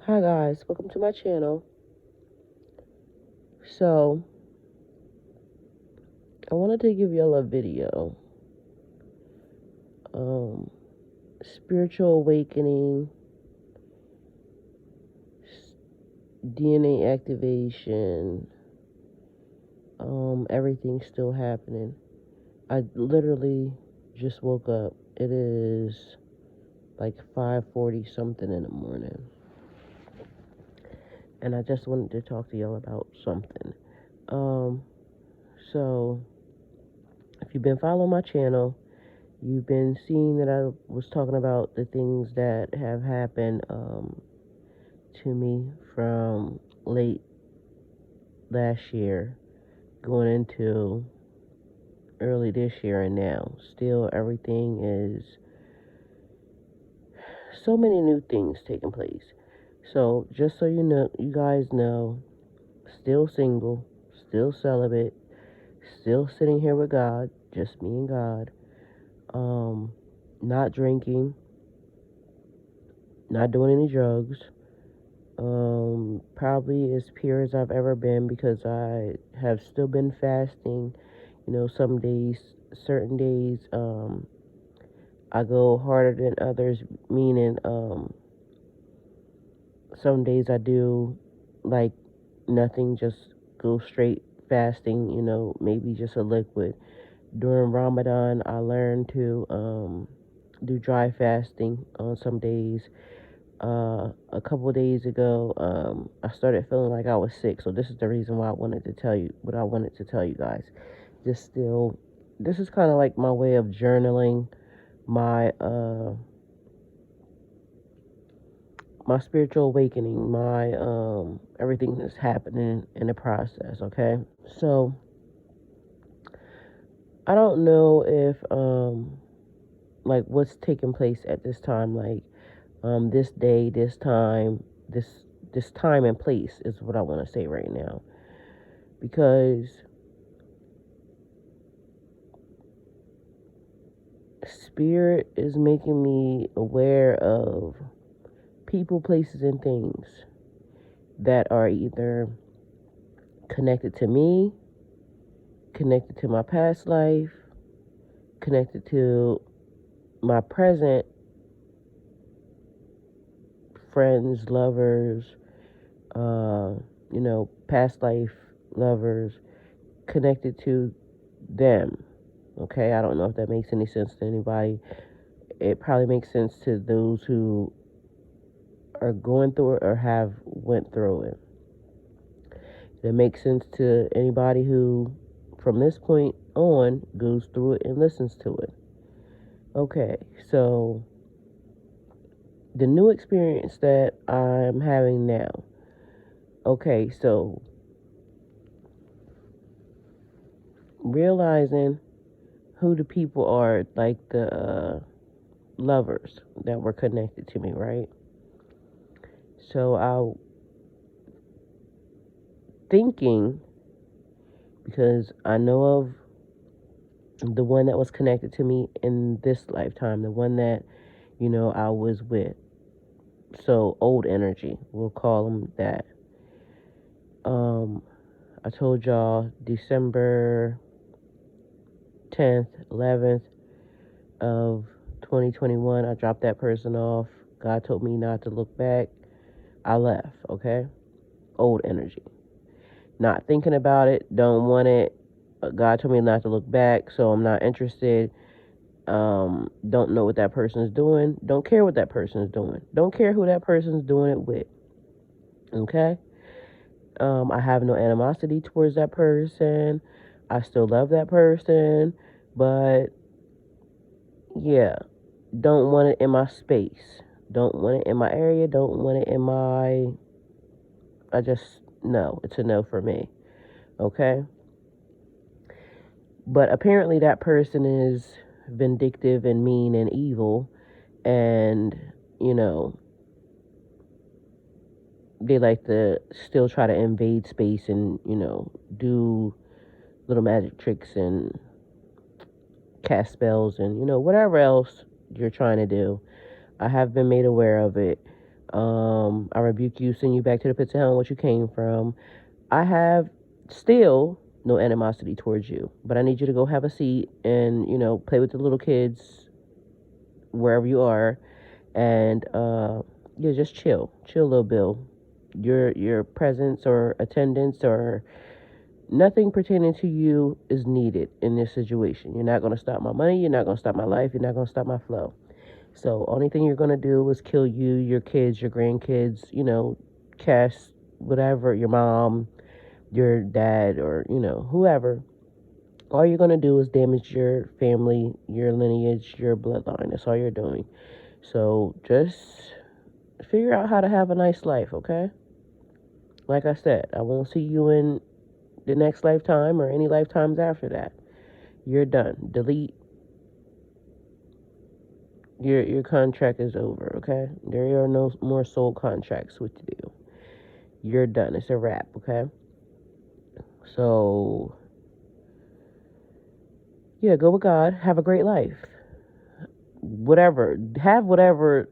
Hi guys, welcome to my channel. So, I wanted to give y'all a video. Spiritual awakening, DNA activation, everything's still happening. I literally just woke up. It is like 5:40 something in the morning. And I just wanted to talk to y'all about something. So if you've been following my channel, you've been seeing that I was talking about the things that have happened to me from late last year going into early this year, and now still everything is so many new things taking place. So just so you guys know, still single, still celibate, still sitting here with God, just me and God. Not drinking, not doing any drugs. Probably as pure as I've ever been, because I have still been fasting. Some days, certain days, I go harder than others, meaning, some days I do like nothing, just go straight fasting, maybe just a liquid. During Ramadan, I learned to, do dry fasting on some days. A couple of days ago, I started feeling like I was sick. So this is the reason why I wanted to tell you what I wanted to tell you guys. This is kind of like my way of journaling my my spiritual awakening, my everything that's happening in the process. Okay, so I don't know if like what's taking place at this time, like this day, this time and place is what I want to say right now, because spirit is making me aware of people, places, and things that are either connected to me, connected to my past life, connected to my present friends, lovers, past life lovers, connected to them. Okay, I don't know if that makes any sense to anybody. It probably makes sense to those who are going through it or have went through it. It makes sense to anybody who, from this point on, goes through it and listens to it. Okay, so the new experience that I'm having now. Okay, so realizing who the people are, like the lovers that were connected to me, right? So I thinking, because I know of the one that was connected to me in this lifetime, the one that, I was with. So old energy, we'll call them that. I told y'all December 10th, 11th of 2021, I dropped that person off. God told me not to look back. I left, okay? Old energy. Not thinking about it, don't want it. God told me not to look back, so I'm not interested. Don't know what that person is doing. Don't care what that person is doing. Don't care who that person is doing it with. Okay? I have no animosity towards that person. I still love that person, but yeah, don't want it in my space. Don't want it in my area. Don't want it in my. No, it's a no for me. Okay? But apparently that person is vindictive and mean and evil, and, they like to still try to invade space and, do little magic tricks and cast spells and, whatever else you're trying to do. I have been made aware of it. I rebuke you, send you back to the pits of hell what you came from. I have still no animosity towards you, but I need you to go have a seat and, play with the little kids wherever you are, and yeah, just chill, little Bill. Your presence or attendance or nothing pertaining to you is needed in this situation. You're not going to stop my money. You're not going to stop my life. You're not going to stop my flow. So only thing you're going to do is kill you, your kids, your grandkids, cash, whatever, your mom, your dad, or, whoever. All you're going to do is damage your family, your lineage, your bloodline. That's all you're doing. So just figure out how to have a nice life, okay? Like I said, I won't see you in the next lifetime or any lifetimes after that. You're done. Delete. Your contract is over, okay? There are no more soul contracts with you. You're done. It's a wrap, okay? So, yeah, go with God. Have a great life. Have whatever,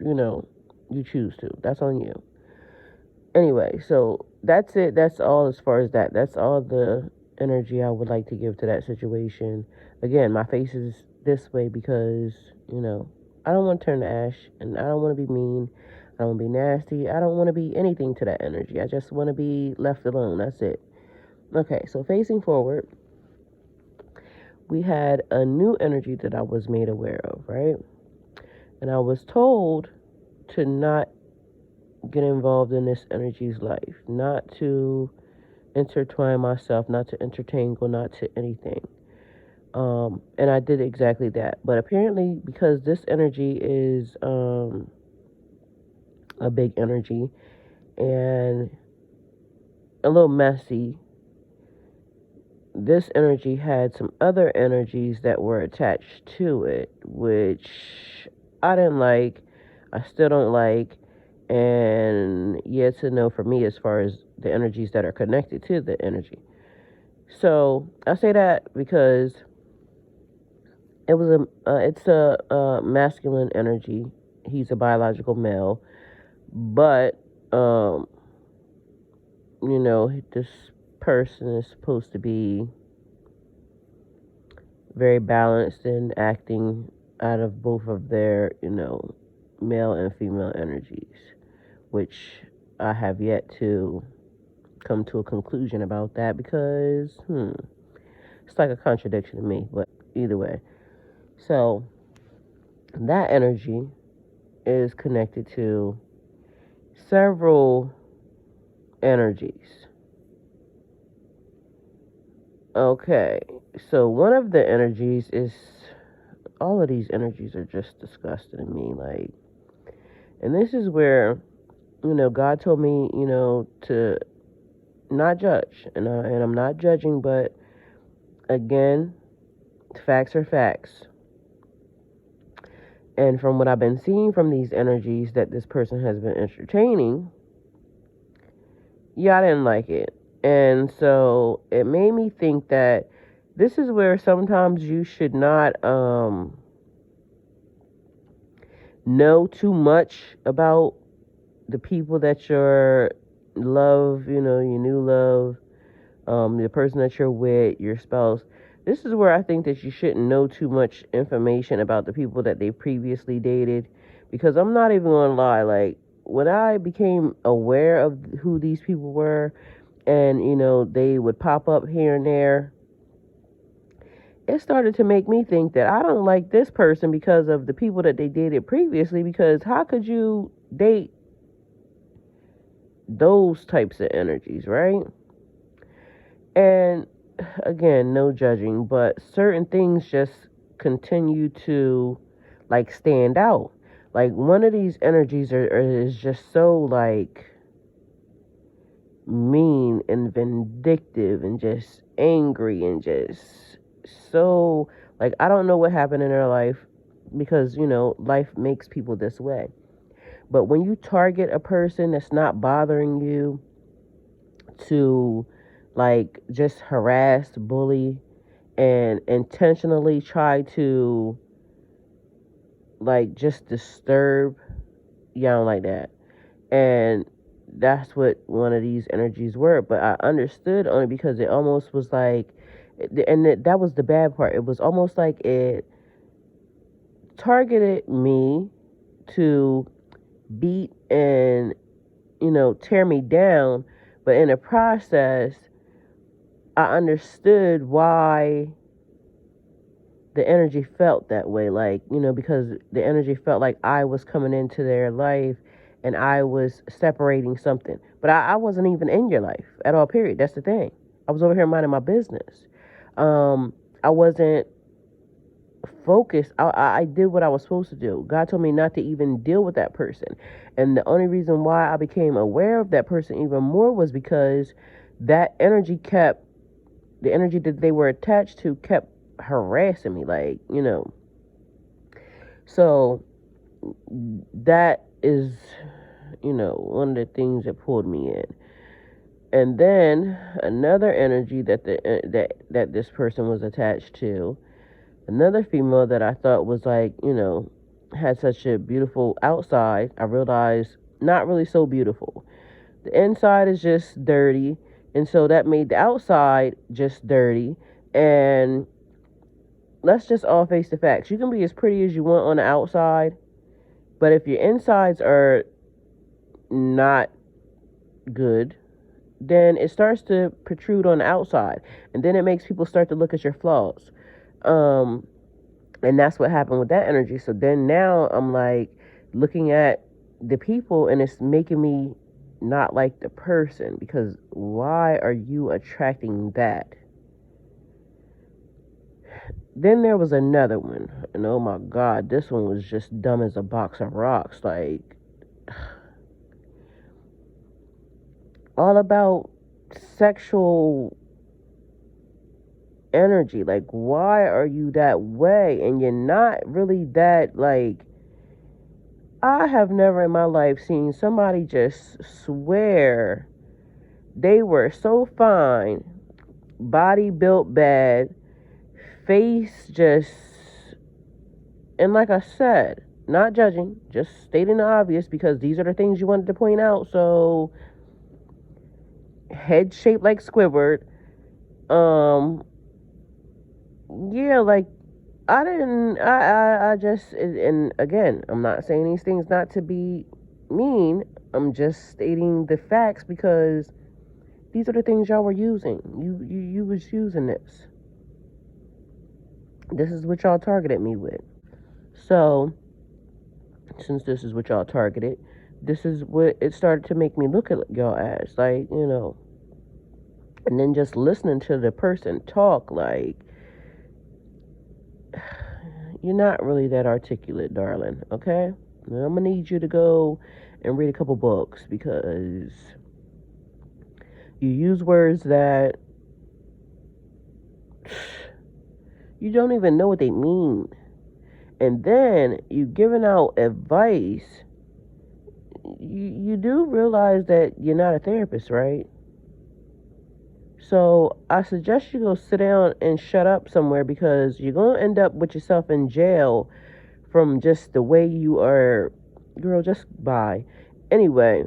you choose to. That's on you. Anyway, so that's it. That's all as far as that. That's all the energy I would like to give to that situation. Again, my face is this way because, I don't want to turn to ash, and I don't want to be mean. I don't want to be nasty. I don't want to be anything to that energy. I just want to be left alone. That's it. Okay, so facing forward, we had a new energy that I was made aware of, right? And I was told to not get involved in this energy's life, not to intertwine myself, not to intertangle, not to anything. And I did exactly that. But apparently, because this energy is a big energy and a little messy, this energy had some other energies that were attached to it, which I didn't like, I still don't like, and yet to know for me as far as the energies that are connected to the energy. So I say that because it's a masculine energy. He's a biological male, but this person is supposed to be very balanced and acting out of both of their, male and female energies, which I have yet to come to a conclusion about that because, it's like a contradiction to me, but either way. So, that energy is connected to several energies. Okay, so one of the energies is, all of these energies are just disgusting to me, like, and this is where, God told me, to not judge, and I'm not judging, but again, facts are facts. And from what I've been seeing from these energies that this person has been entertaining, yeah, I didn't like it. And so it made me think that this is where sometimes you should not know too much about the people that your love, your new love, the person that you're with, your spouse. This is where I think that you shouldn't know too much information about the people that they previously dated, because I'm not even gonna lie, like, when I became aware of who these people were, and they would pop up here and there, it started to make me think that I don't like this person because of the people that they dated previously, because how could you date those types of energies, right? And again, no judging, but certain things just continue to, like, stand out. Like, one of these energies is just so, like, mean and vindictive and just angry and just so, like, I don't know what happened in their life, because life makes people this way. But when you target a person that's not bothering you to, like, just harass, bully, and intentionally try to, like, just disturb, yeah, I don't like that. And that's what one of these energies were. But I understood only because it almost was like, and that was the bad part. It was almost like it targeted me to beat and, tear me down. But in the process, I understood why the energy felt that way. Like, because the energy felt like I was coming into their life and I was separating something. But I wasn't even in your life at all, period. That's the thing. I was over here minding my business. I wasn't focused. I did what I was supposed to do. God told me not to even deal with that person. And the only reason why I became aware of that person even more was because that energy the energy that they were attached to kept harassing me. Like, So that is, one of the things that pulled me in. And then another energy that this person was attached to, another female that I thought was like, had such a beautiful outside, I realized not really so beautiful. The inside is just dirty, and so that made the outside just dirty. And let's just all face the facts. You can be as pretty as you want on the outside, but if your insides are not good, then it starts to protrude on the outside, and then it makes people start to look at your flaws. And that's what happened with that energy. So then now I'm like looking at the people, and it's making me not like the person, because why are you attracting that? Then there was another one, and oh my God, this one was just dumb as a box of rocks. Like, all about sexual energy. Like, why are you that way? And you're not really that, like, I have never in my life seen somebody just swear they were so fine, body built bad, face just, and like I said, not judging, just stating the obvious, because these are the things you wanted to point out. So, head shaped like Squidward. Yeah, like, I just, and again, I'm not saying these things not to be mean. I'm just stating the facts, because these are the things y'all were using. You was using this. This is what y'all targeted me with. So, since this is what y'all targeted, this is what it started to make me look at y'all as, like, and then just listening to the person talk, like, you're not really that articulate, darling, okay? Now, I'm gonna need you to go and read a couple books, because you use words that you don't even know what they mean. And then you giving out advice. You do realize that you're not a therapist, right? So I suggest you go sit down and shut up somewhere, because you're going to end up with yourself in jail from just the way you are. Girl, just bye. Anyway,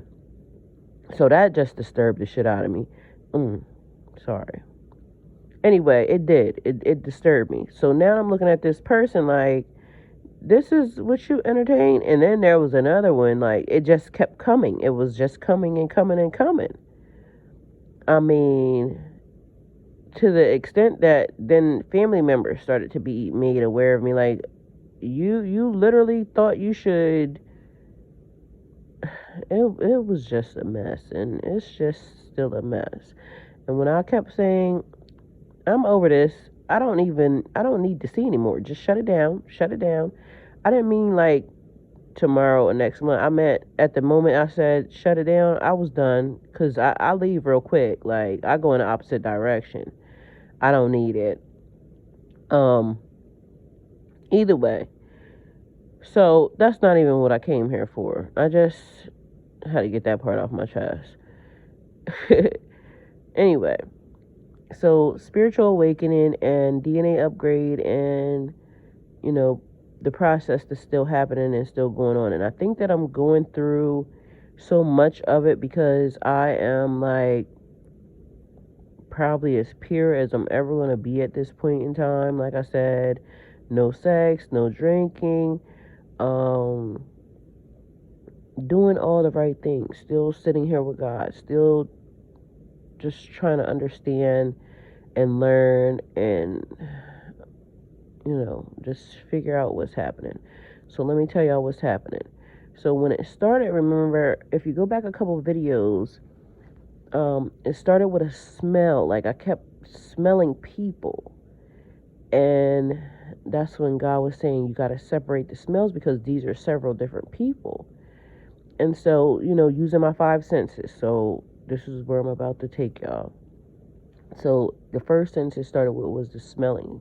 so that just disturbed the shit out of me. Sorry. Anyway, it did. It disturbed me. So now I'm looking at this person like, this is what you entertain? And then there was another one, like, it just kept coming. It was just coming and coming and coming. I mean, to the extent that then family members started to be made aware of me, like, you literally thought you should. It was just a mess, and it's just still a mess. And when I kept saying, I'm over this, I don't need to see anymore, just shut it down, I didn't mean like tomorrow or next month. I meant at the moment I said shut it down, I was done, because I leave real quick. Like, I go in the opposite direction. I don't need it. Either way, so that's not even what I came here for. I just had to get that part off my chest. Anyway, so spiritual awakening and DNA upgrade, and the process that's still happening and still going on. And I think that I'm going through so much of it because I am like probably as pure as I'm ever going to be at this point in time. Like I said, no sex, no drinking, um, doing all the right things, still sitting here with God, still just trying to understand and learn and, just figure out what's happening. So let me tell y'all what's happening. So when it started, remember, if you go back a couple of videos, it started with a smell. Like I kept smelling people. And that's when God was saying you got to separate the smells because these are several different people. And so, using my five senses. So this is where I'm about to take y'all. So the first sense it started with was the smelling.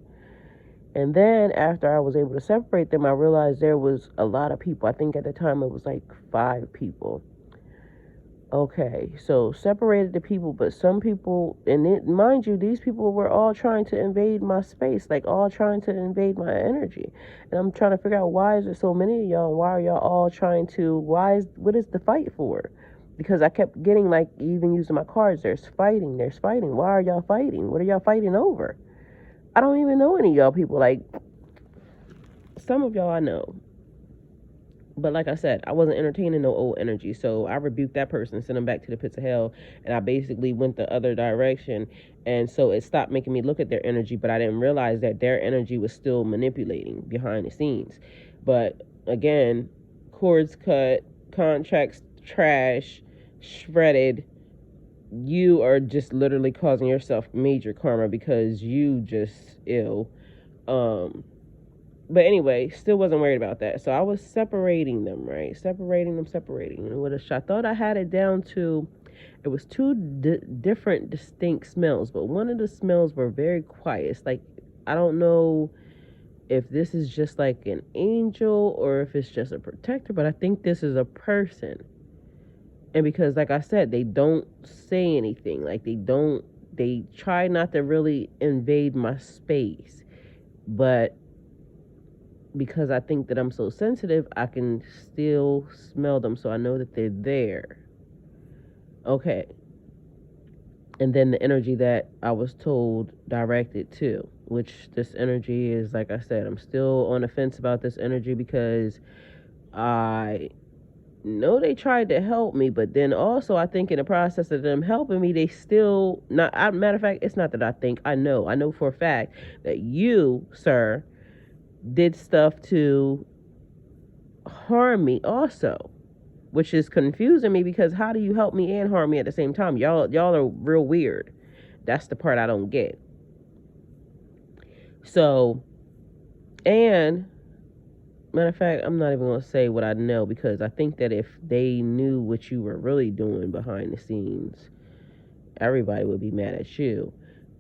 And then after I was able to separate them, I realized there was a lot of people. I think at the time it was like 5 people. Okay, so separated the people, but some people, and mind you, these people were all trying to invade my space, like all trying to invade my energy. And I'm trying to figure out, why is there so many of y'all? Why are y'all all trying to, what is the fight for? Because I kept getting, like, even using my cards, there's fighting. Why are y'all fighting? What are y'all fighting over? I don't even know any of y'all people. Like, some of y'all I know. But like I said, I wasn't entertaining no old energy. So I rebuked that person, sent them back to the pits of hell. And I basically went the other direction. And so it stopped making me look at their energy. But I didn't realize that their energy was still manipulating behind the scenes. But again, cords cut, contracts trash, shredded. You are just literally causing yourself major karma because you just ill. But anyway, still wasn't worried about that. So I was separating them, right? Separating. And I thought I had it down to, it was two different distinct smells, but one of the smells were very quiet. It's like, I don't know if this is just like an angel or if it's just a protector, but I think this is a person. And because, like I said, they don't say anything. Like they try not to really invade my space. But because I think that I'm so sensitive, I can still smell them, so I know that they're there. Okay. And then the energy that I was told directed to, which this energy is, like I said, I'm still on the fence about this energy because I know they tried to help me, but then also I think in the process of them helping me, they still not. Matter of fact, it's not that I think. I know for a fact that you, sir, did stuff to harm me also, which is confusing me because how do you help me and harm me at the same time? Y'all are real weird. That's the part I don't get. So, and matter of fact, I'm not even gonna say what I know because I think that if they knew what you were really doing behind the scenes, everybody would be mad at you.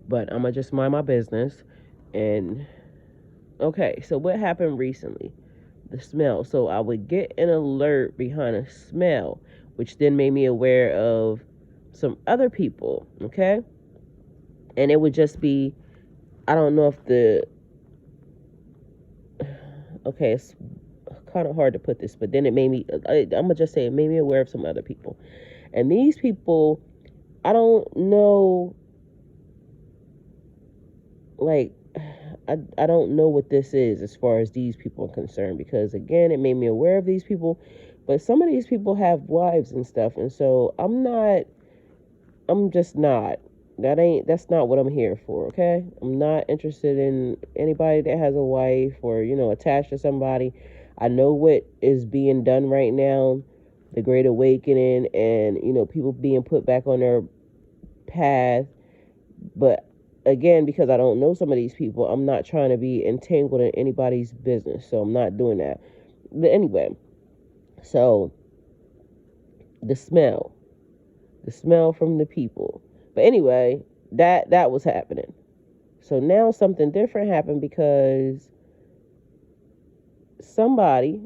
But I'm gonna just mind my business. And okay, so what happened recently? The smell. So I would get an alert behind a smell, which then made me aware of some other people, okay? And it would just be, I don't know if okay, it's kind of hard to put this, but then it made me, I'm going to just say it made me aware of some other people. And these people, I don't know, like, I don't know what this is as far as these people are concerned, because again, it made me aware of these people, but some of these people have wives and stuff, and so I'm just not, that's not what I'm here for, okay? I'm not interested in anybody that has a wife or, attached to somebody. I know what is being done right now, the Great Awakening, and, people being put back on their path, but again, because I don't know some of these people, I'm not trying to be entangled in anybody's business, so I'm not doing that. But anyway, so the smell from the people. But anyway, that was happening. So now something different happened because somebody,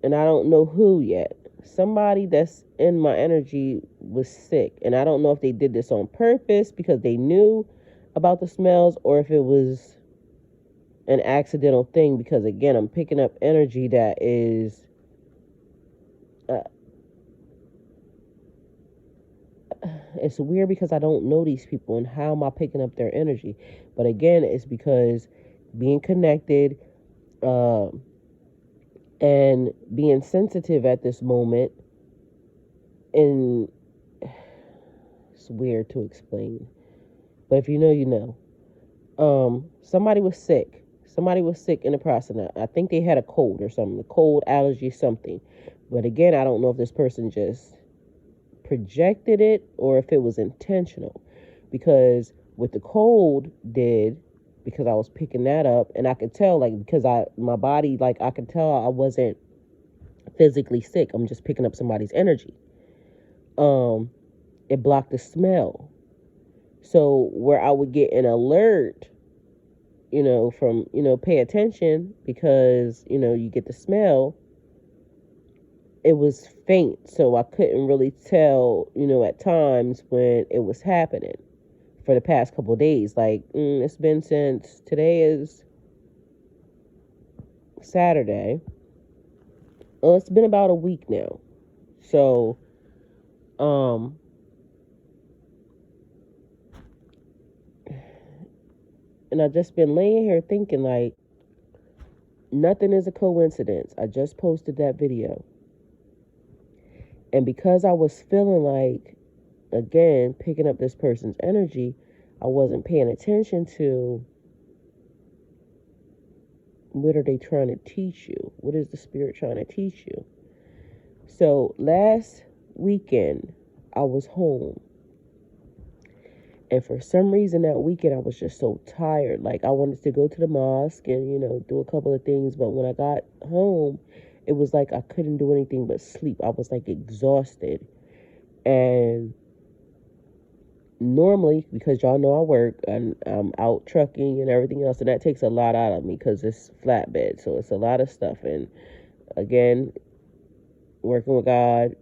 and I don't know who yet, somebody that's in my energy was sick, and I don't know if they did this on purpose because they knew about the smells or if it was an accidental thing, because again, I'm picking up energy that is it's weird because I don't know these people, and how am I picking up their energy? But again, it's because being connected, uh, and being sensitive at this moment, and it's weird to explain, but if you know, you know. Somebody was sick. Somebody was sick in the process. I think they had a cold or something, a cold, allergy, something. But again, I don't know if this person just projected it or if it was intentional. Because what the cold did, because I was picking that up, and I could tell, like, because my body, like, I could tell I wasn't physically sick. I'm just picking up somebody's energy. It blocked the smell. So where I would get an alert, from, pay attention, because, you get the smell, it was faint. So I couldn't really tell, at times when it was happening for the past couple of days. Like, it's been since today is Saturday. Well, it's been about a week now. So, and I've just been laying here thinking, like, nothing is a coincidence. I just posted that video. And because I was feeling like, again, picking up this person's energy, I wasn't paying attention to what are they trying to teach you? What is the spirit trying to teach you? So last weekend, I was home. And for some reason that weekend, I was just so tired. Like, I wanted to go to the mosque and, do a couple of things. But when I got home, it was like I couldn't do anything but sleep. I was like exhausted. And normally, because y'all know I work and I'm out trucking and everything else, and that takes a lot out of me because it's flatbed. So it's a lot of stuff. And again, working with God,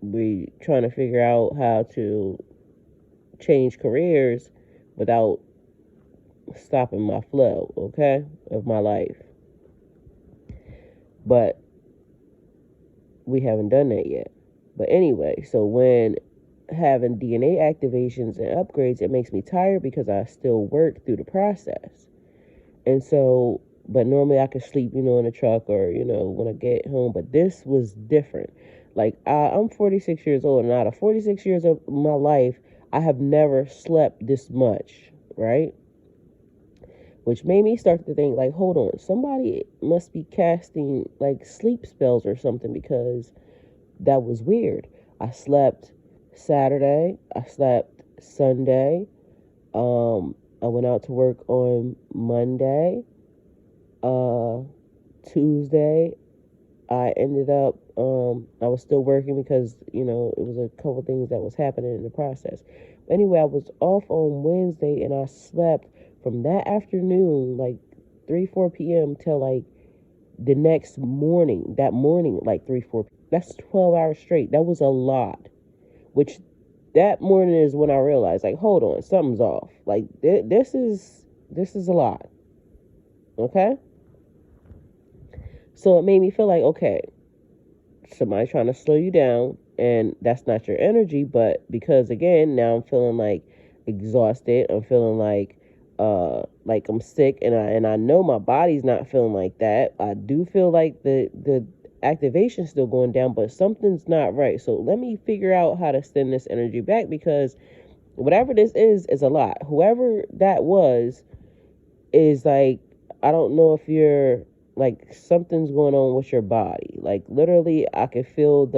we trying to figure out how to change careers without stopping my flow, okay, of my life. But we haven't done that yet. But anyway, so when having DNA activations and upgrades, it makes me tired because I still work through the process. And so, but normally I could sleep, in the truck or, when I get home. But this was different. Like, I'm 46 years old, and out of 46 years of my life, I have never slept this much, right? Which made me start to think, like, hold on, somebody must be casting, like, sleep spells or something, because that was weird. I slept Saturday. I slept Sunday. I went out to work on Monday. Tuesday, I ended up, I was still working because, it was a couple things that was happening in the process. But anyway, I was off on Wednesday, and I slept from that afternoon, like 3-4 p.m. till like the next morning. That morning, like 3-4 p.m. That's 12 hours straight. That was a lot. Which that morning is when I realized, like, hold on, something's off. Like, this is a lot. Okay? So it made me feel like, okay, somebody's trying to slow you down, and that's not your energy. But because, again, now I'm feeling like exhausted. I'm feeling like I'm sick, and I know my body's not feeling like that. I do feel like the activation's still going down, but something's not right. So let me figure out how to send this energy back, because whatever this is a lot. Whoever that was is like, I don't know if you're like, something's going on with your body. Like, literally, I could feel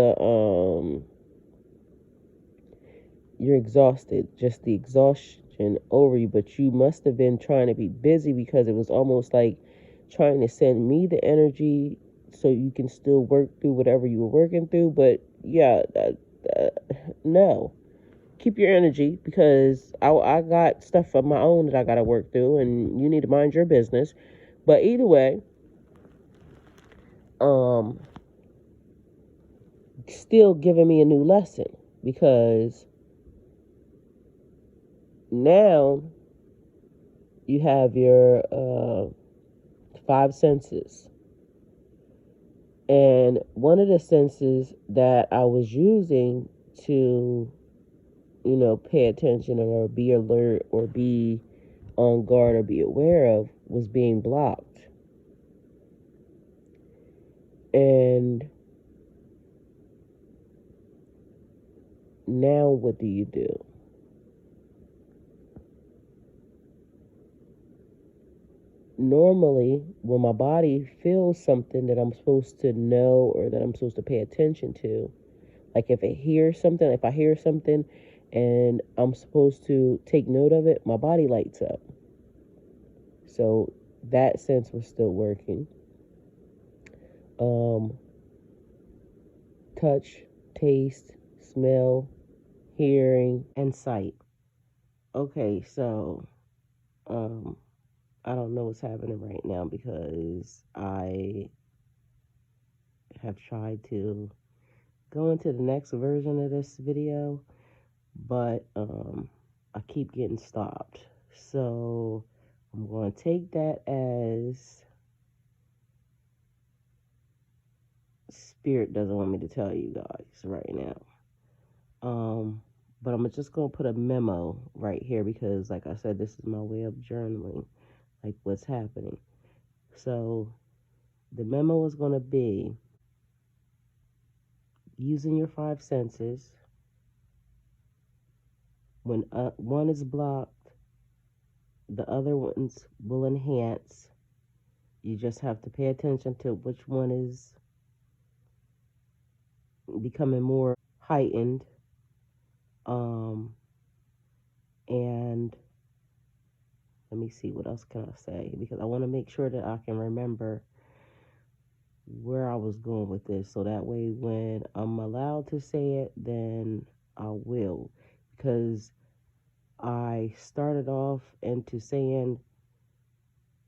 you're exhausted, just the exhaustion over you. But you must have been trying to be busy, because it was almost like trying to send me the energy so you can still work through whatever you were working through. But yeah, no. Keep your energy, because I got stuff of my own that I got to work through, and you need to mind your business. But either way, still giving me a new lesson, because now you have your 5 senses. And one of the senses that I was using to pay attention or be alert or be on guard or be aware of was being blocked. And now what do you do? Normally, when my body feels something that I'm supposed to know or that I'm supposed to pay attention to, like if I hear something and I'm supposed to take note of it, my body lights up. So that sense was still working. Touch, taste, smell, hearing, and sight. Okay, so I don't know what's happening right now because I have tried to go into the next version of this video, but I keep getting stopped. So I'm going to take that as Spirit doesn't want me to tell you guys right now. But I'm just going to put a memo right here because, like I said, this is my way of journaling, like what's happening. So the memo is going to be using your five senses. When one is blocked, the other ones will enhance. You just have to pay attention to which one is becoming more heightened. And let me see, what else can I say? Because I want to make sure that I can remember where I was going with this. So that way when I'm allowed to say it, then I will. Because I started off into saying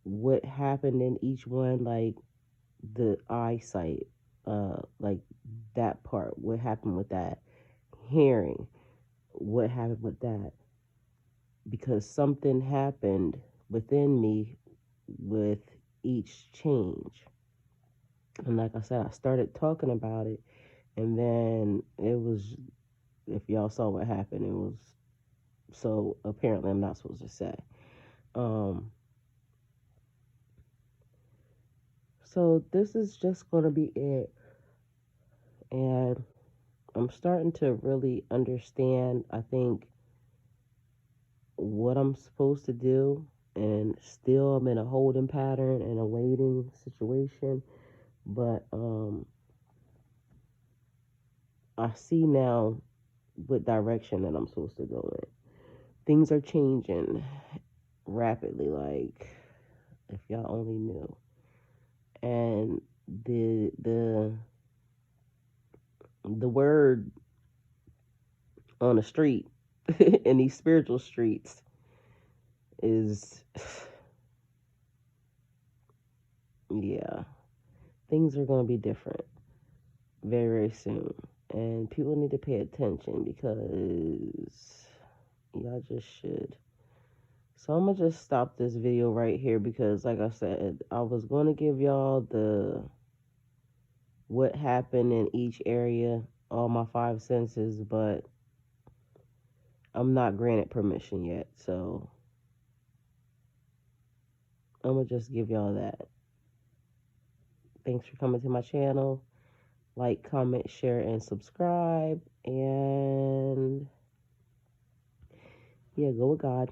what happened in each one, like the eyesight, like that part, what happened with that, hearing, what happened with that, because something happened within me with each change. And like I said, I started talking about it, and then it was, if y'all saw what happened, it was, so apparently I'm not supposed to say. So this is just going to be it. And I'm starting to really understand, I think, what I'm supposed to do. And still I'm in a holding pattern and a waiting situation. But I see now what direction that I'm supposed to go in. Things are changing rapidly, like if y'all only knew. And the word on the street in these spiritual streets is yeah, things are going to be different very, very soon. And people need to pay attention because y'all just should. So I'm going to just stop this video right here because, like I said, I was going to give y'all what happened in each area, all my five senses, but I'm not granted permission yet. So I'm going to just give y'all that. Thanks for coming to my channel. Like, comment, share, and subscribe. And yeah, go with God.